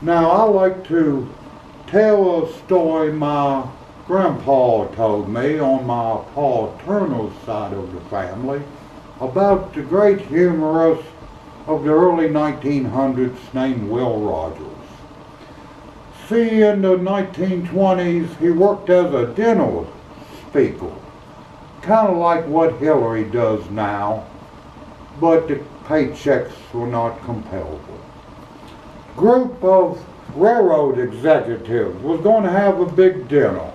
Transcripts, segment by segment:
Now, I like to tell a story my grandpa told me on my paternal side of the family about the great humorist of the early 1900s named Will Rogers. See, in the 1920s, he worked as a dental speaker, kind of like what Hillary does now, but the paychecks were not compellable. Group of railroad executives was going to have a big dinner,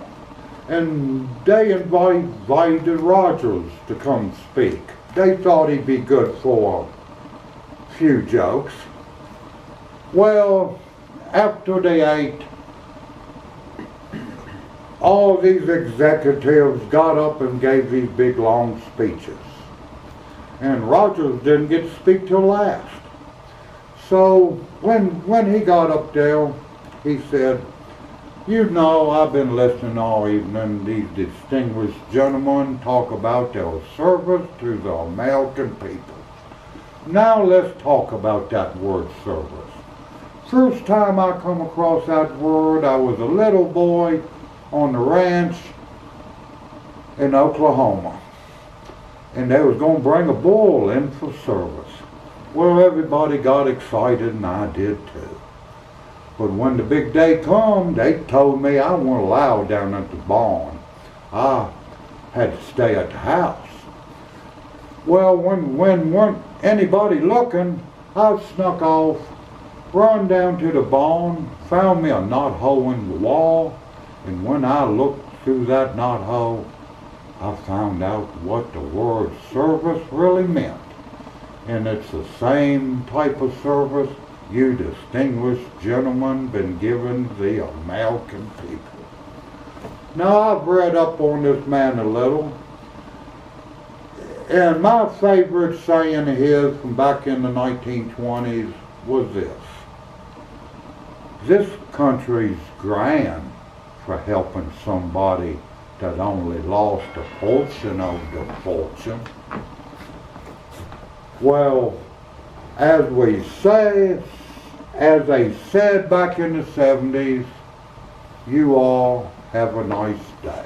and they invited Rogers to come speak. They thought he'd be good for a few jokes. Well, after they ate, all these executives got up and gave these big long speeches. And Rogers didn't get to speak till last. So when he got up there, he said, "You know, I've been listening all evening, these distinguished gentlemen talk about their service to the American people. Now let's talk about that word service. First time I come across that word, I was a little boy on the ranch in Oklahoma. And they was going to bring a bull in for service. Well, everybody got excited, and I did too. But when the big day come, they told me I wasn't allowed down at the barn. I had to stay at the house. Well, when weren't anybody looking, I snuck off, run down to the barn, found me a knothole in the wall, and when I looked through that knothole, I found out what the word service really meant. And it's the same type of service you distinguished gentlemen been giving the American people. Now, I've read up on this man a little, and my favorite saying of his from back in the 1920s was this: "This country's grand for helping somebody that only lost a portion of the fortune." Well, as they said back in the 70s, you all have a nice day.